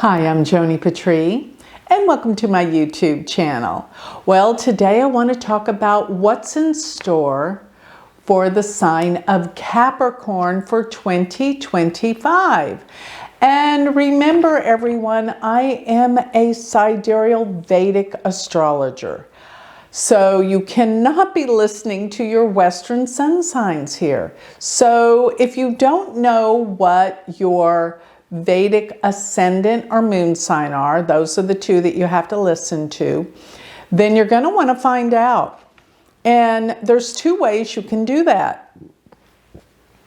Hi, I'm Joni Patry, and welcome to my YouTube channel. Well, today I want to talk about what's in store for the sign of Capricorn for 2025. And remember, everyone, I am a sidereal Vedic astrologer. So you cannot be listening to your Western sun signs here. So if you don't know what your Vedic ascendant or moon sign are, those are the two that you have to listen to, then you're going to want to find out. And there's two ways you can do that.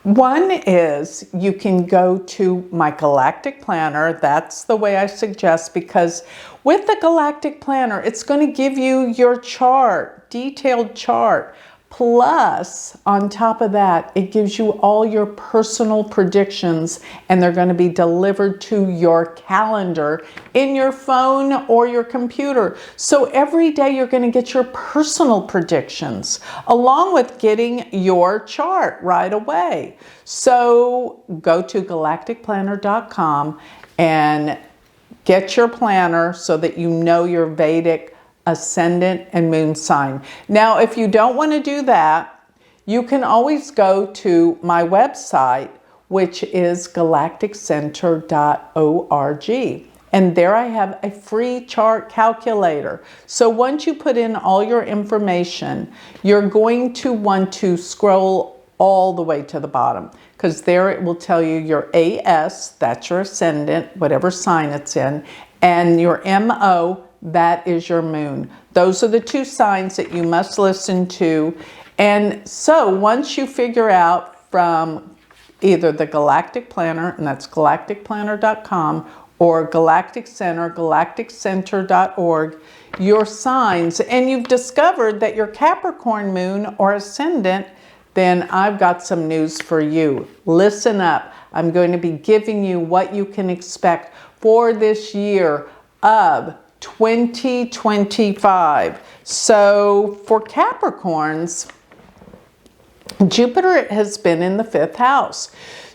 One is you can go to my galactic planner. That's the way I suggest, because with the galactic planner, it's going to give you your chart, detailed chart. Plus, on top of that, it gives you all your personal predictions, and they're going to be delivered to your calendar in your phone or your computer. So every day you're going to get your personal predictions along with getting your chart right away. So go to galacticplanner.com and get your planner so that you know your Vedic ascendant and moon sign. Now, if you don't want to do that, you can always go to my website, which is galacticcenter.org. And there I have a free chart calculator. So once you put in all your information, you're going to want to scroll all the way to the bottom, because there it will tell you your AS, that's your ascendant, whatever sign it's in, and your MO, that is your moon. Those are the two signs that you must listen to. And so once you figure out from either the Galactic Planner, and that's galacticplanner.com, or Galactic Center, galacticcenter.org, your signs, and you've discovered that your Capricorn moon or ascendant, then I've got some news for you. Listen up. I'm going to be giving you what you can expect for this year of 2025. So for Capricorns, Jupiter has been in the 5th house.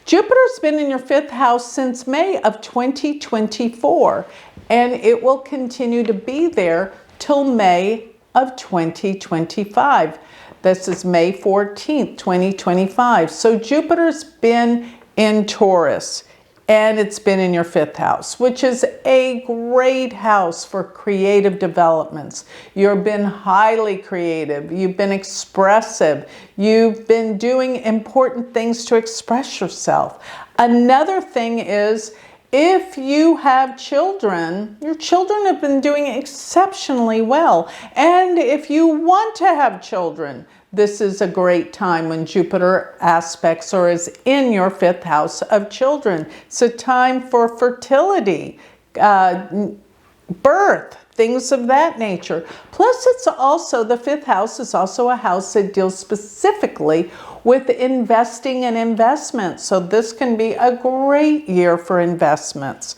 Jupiter's been in your 5th house since May of 2024, and it will continue to be there till May of 2025. This is May 14th, 2025. So Jupiter's been in Taurus, and it's been in your 5th house, which is a great house for creative developments. You've been highly creative. You've been expressive. You've been doing important things to express yourself. Another thing is, if you have children, your children have been doing exceptionally well. And if you want to have children, this is a great time when Jupiter aspects or is in your 5th house of children. It's a time for fertility, birth, things of that nature. Plus, it's also, the 5th house is also a house that deals specifically with investing and investments. So this can be a great year for investments.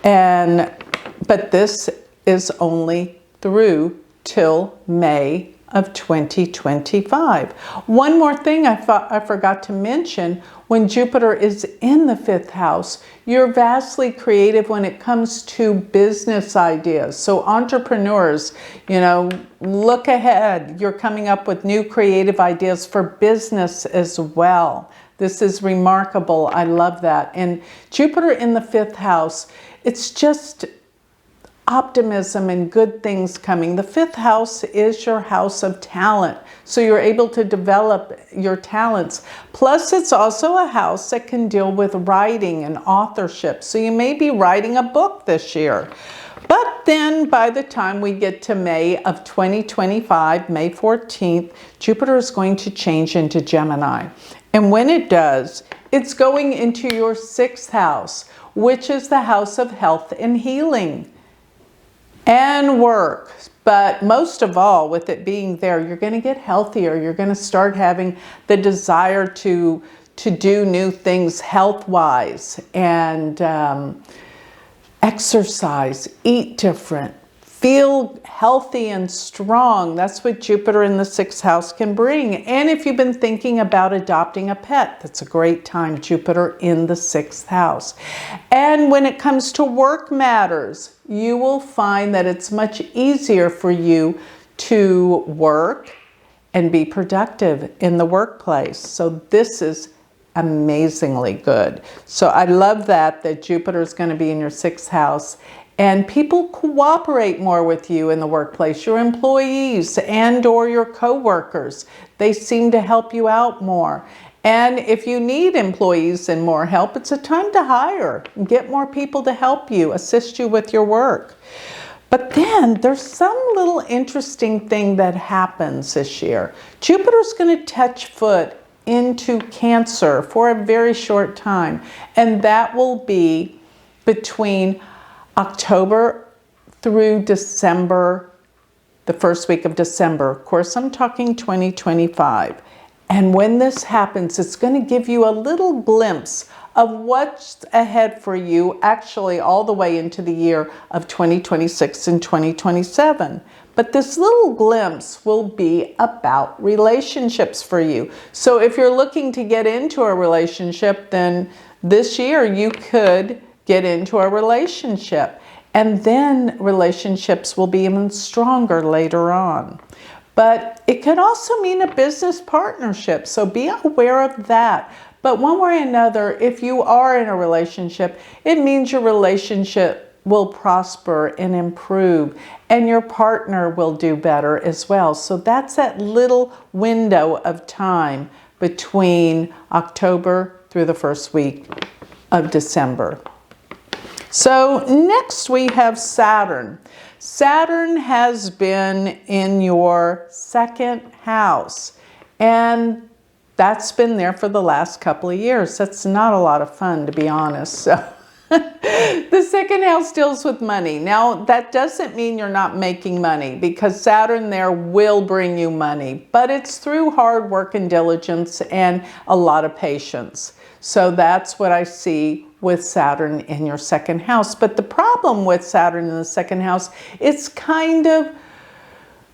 But this is only through till May of 2025. One more thing I forgot to mention: when Jupiter is in the 5th house, you're vastly creative when it comes to business ideas. So entrepreneurs, look ahead. You're coming up with new creative ideas for business as well. This is remarkable. I love that. And Jupiter in the 5th house, it's just optimism and good things coming. The 5th house is your house of talent, so you're able to develop your talents. Plus, it's also a house that can deal with writing and authorship, so you may be writing a book this year. But then by the time we get to May of 2025, May 14th, Jupiter is going to change into Gemini. And when it does, it's going into your 6th house, which is the house of health and healing and work. But most of all, with it being there, you're going to get healthier. You're going to start having the desire to do new things health-wise, and exercise, eat different, feel healthy and strong. That's what Jupiter in the 6th house can bring. And if you've been thinking about adopting a pet, that's a great time, Jupiter in the 6th house. And when it comes to work matters, you will find that it's much easier for you to work and be productive in the workplace. So this is amazingly good. So I love that Jupiter is going to be in your 6th house. And people cooperate more with you in the workplace, your employees and or your co-workers. They seem to help you out more. And if you need employees and more help, it's a time to hire and get more people to help you, assist you with your work. But then there's some little interesting thing that happens this year. Jupiter's going to touch foot into Cancer for a very short time. And that will be between October through December, the first week of December. Of course, I'm talking 2025. And when this happens, it's going to give you a little glimpse of what's ahead for you, actually all the way into the year of 2026 and 2027. But this little glimpse will be about relationships for you. So if you're looking to get into a relationship, then this year you could get into a relationship. And then relationships will be even stronger later on. But it could also mean a business partnership, so be aware of that. But one way or another, if you are in a relationship, it means your relationship will prosper and improve, and your partner will do better as well. So that's that little window of time between October through the first week of December. So next we have Saturn. Saturn has been in your 2nd house, and that's been there for the last couple of years. That's not a lot of fun, to be honest. So the 2nd house deals with money. Now, that doesn't mean you're not making money, because Saturn there will bring you money, but it's through hard work and diligence and a lot of patience. So that's what I see with Saturn in your 2nd house. But the problem with Saturn in the 2nd house, it's kind of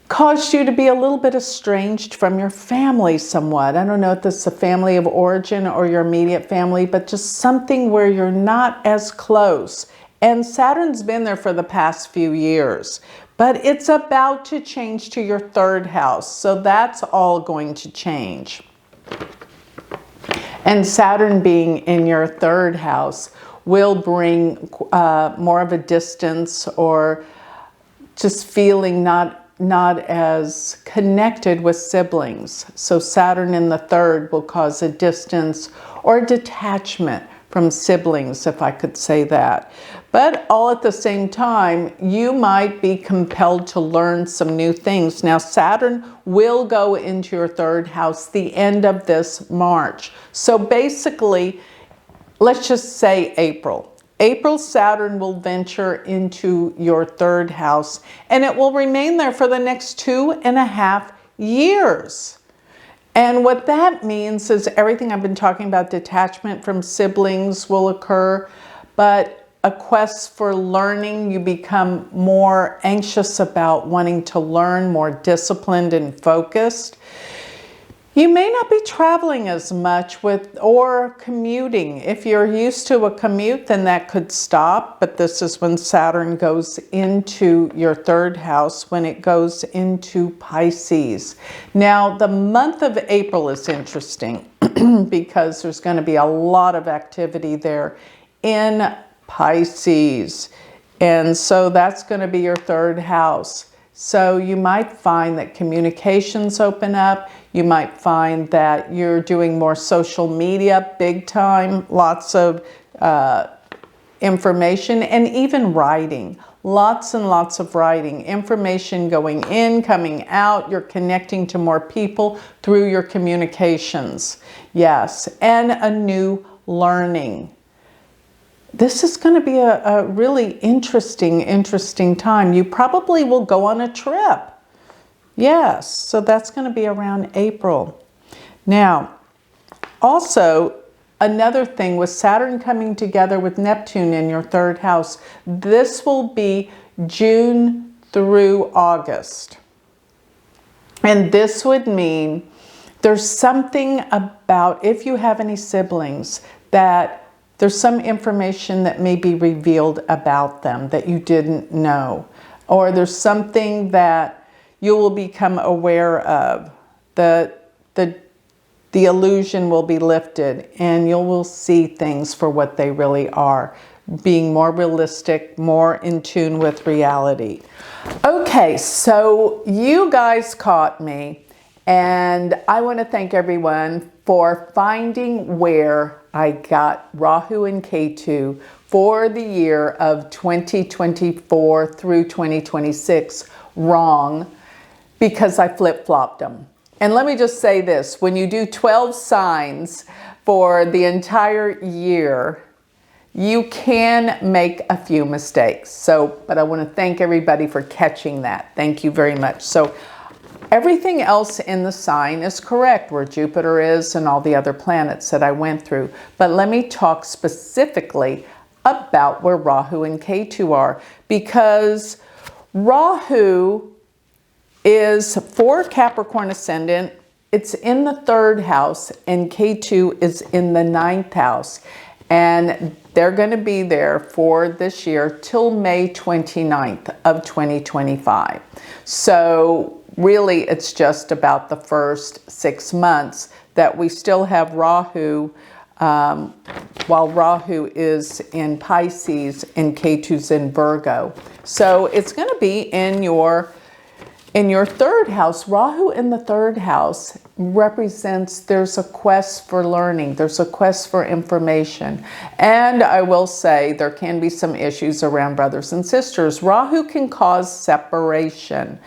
caused you to be a little bit estranged from your family somewhat. I don't know if this is a family of origin or your immediate family, but just something where you're not as close. And Saturn's been there for the past few years, but it's about to change to your 3rd house. So that's all going to change. And Saturn being in your 3rd house will bring more of a distance, or just feeling not as connected with siblings. So Saturn in the 3rd will cause a distance or detachment from siblings, if I could say that. But all at the same time, you might be compelled to learn some new things. Now, Saturn will go into your 3rd house the end of this March. So basically, let's just say April. April, Saturn will venture into your 3rd house, and it will remain there for the next 2.5 years. And what that means is everything I've been talking about, detachment from siblings will occur, but a quest for learning, you become more anxious about wanting to learn, more disciplined and focused. You may not be traveling as much or commuting. If you're used to a commute, then that could stop, but this is when Saturn goes into your 3rd house, when it goes into Pisces. Now, the month of April is interesting because there's going to be a lot of activity there in Pisces. And so that's going to be your 3rd house. So you might find that communications open up. You might find that you're doing more social media, big time, lots of information, and even writing. Lots and lots of writing. Information going in, coming out. You're connecting to more people through your communications. Yes, and a new learning. This is going to be a really interesting time. You probably will go on a trip. Yes, so that's going to be around April. Now, also, another thing with Saturn coming together with Neptune in your 3rd house, this will be June through August. And this would mean there's something about, if you have any siblings, that there's some information that may be revealed about them that you didn't know. Or there's something that you will become aware of. The illusion will be lifted and you will see things for what they really are, being more realistic, more in tune with reality. Okay, so you guys caught me, and I want to thank everyone for finding where I got Rahu and Ketu for the year of 2024 through 2026 wrong, because I flip-flopped them. And let me just say this, when you do 12 signs for the entire year, you can make a few mistakes. But I want to thank everybody for catching that. Thank you very much. So everything else in the sign is correct, where Jupiter is and all the other planets that I went through. But let me talk specifically about where Rahu and Ketu are, because Rahu is for Capricorn ascendant. It's in the 3rd house, and Ketu is in the 9th house. And they're going to be there for this year till May 29th of 2025. So really, it's just about the first 6 months that we still have Rahu, while Rahu is in Pisces and Ketu's in Virgo. So it's going to be in your 3rd house. Rahu in the 3rd house represents there's a quest for learning. There's a quest for information. And I will say there can be some issues around brothers and sisters. Rahu can cause separation.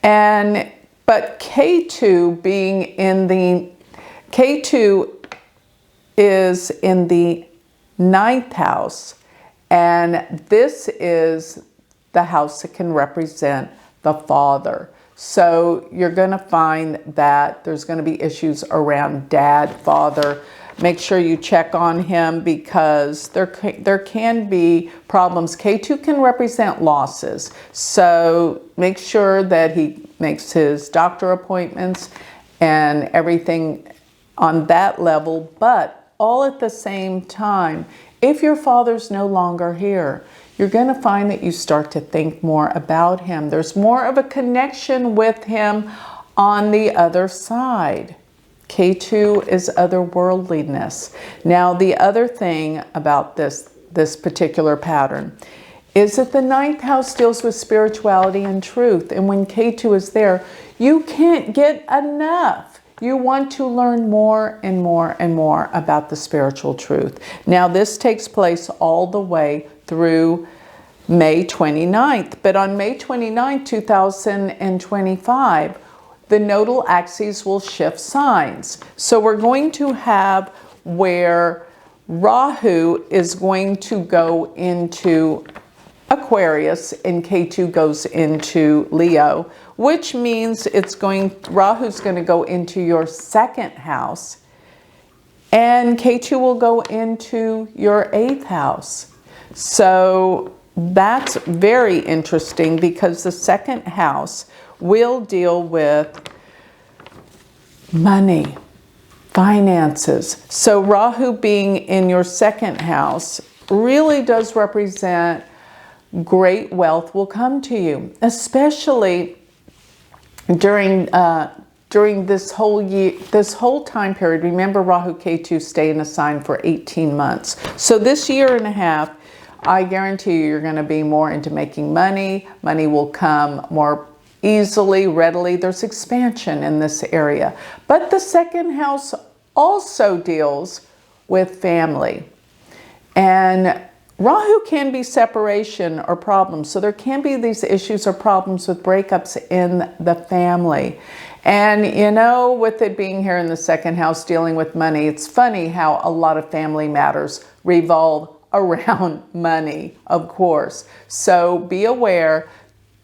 But Ketu is in the 9th house. And this is the house that can represent the father. So you're going to find that there's going to be issues around dad, father. Make sure you check on him, because there can be problems. Ketu can represent losses. So make sure that he makes his doctor appointments and everything on that level. But all at the same time, if your father's no longer here, you're going to find that you start to think more about him. There's more of a connection with him on the other side. Ketu is otherworldliness. Now, the other thing about this particular pattern is that the 9th house deals with spirituality and truth. And when Ketu is there, you can't get enough. You want to learn more and more and more about the spiritual truth. Now, this takes place all the way through May 29th. But on May 29th, 2025, the nodal axes will shift signs. So we're going to have where Rahu is going to go into Aquarius and Ketu goes into Leo, which means Rahu's going to go into your 2nd house and Ketu will go into your 8th house. So that's very interesting, because the 2nd house will deal with money, finances. So Rahu being in your 2nd house really does represent great wealth will come to you, especially during this whole year, this whole time period. Remember, Rahu Ketu stay in a sign for 18 months. So this year and a half, I guarantee you're going to be more into making money. Money will come more easily, readily. There's expansion in this area. But the 2nd house also deals with family. And Rahu can be separation or problems. So there can be these issues or problems with breakups in the family. And you know, with it being here in the 2nd house dealing with money, it's funny how a lot of family matters revolve around money, of course. So be aware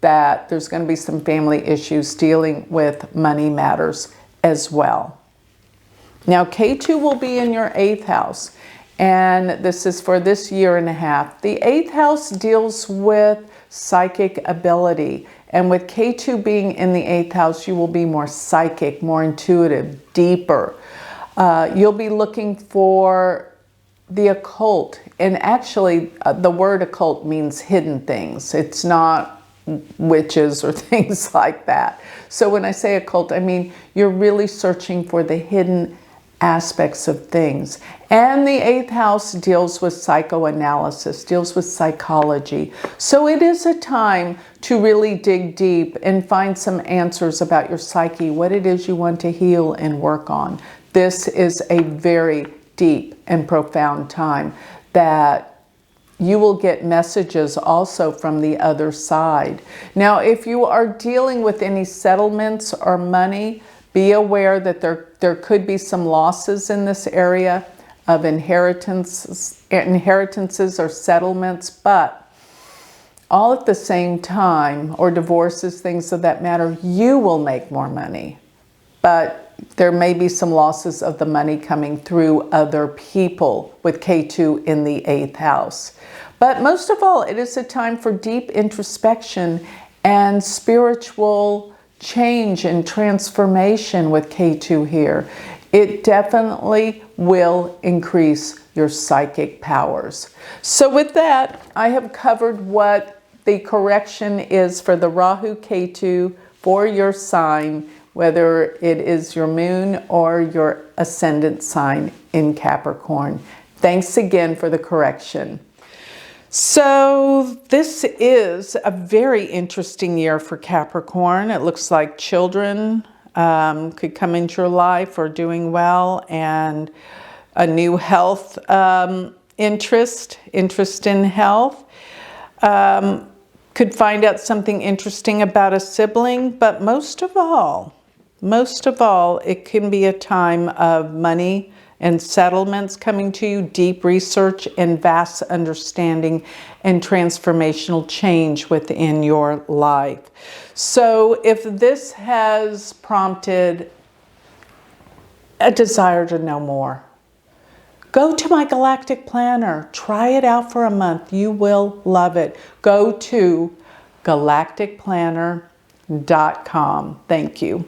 that there's going to be some family issues dealing with money matters as well. Now, Ketu will be in your 8th house. And this is for this year and a half. The 8th house deals with psychic ability. And with Ketu being in the 8th house, you will be more psychic, more intuitive, deeper. You'll be looking for the occult. And actually, the word occult means hidden things. It's not witches or things like that. So when I say occult, I mean you're really searching for the hidden aspects of things. And the 8th house deals with psychoanalysis, deals with psychology. So it is a time to really dig deep and find some answers about your psyche, what it is you want to heal and work on. This is a very deep and profound time that you will get messages also from the other side. Now, if you are dealing with any settlements or money, be aware that there could be some losses in this area of inheritances or settlements, but all at the same time, or divorces, things of that matter, you will make more money. But there may be some losses of the money coming through other people with Ketu in the 8th house. But most of all, it is a time for deep introspection and spiritual change and transformation with Ketu here. It definitely will increase your psychic powers. So with that, I have covered what the correction is for the Rahu Ketu for your sign, whether it is your moon or your ascendant sign in Capricorn. Thanks again for the correction. So this is a very interesting year for Capricorn. It looks like children could come into your life or doing well, and a new health interest in health. Could find out something interesting about a sibling, but most of all, it can be a time of money and settlements coming to you, deep research and vast understanding and transformational change within your life. So if this has prompted a desire to know more, go to my Galactic Planner. Try it out for a month. You will love it. Go to galacticplanner.com. Thank you.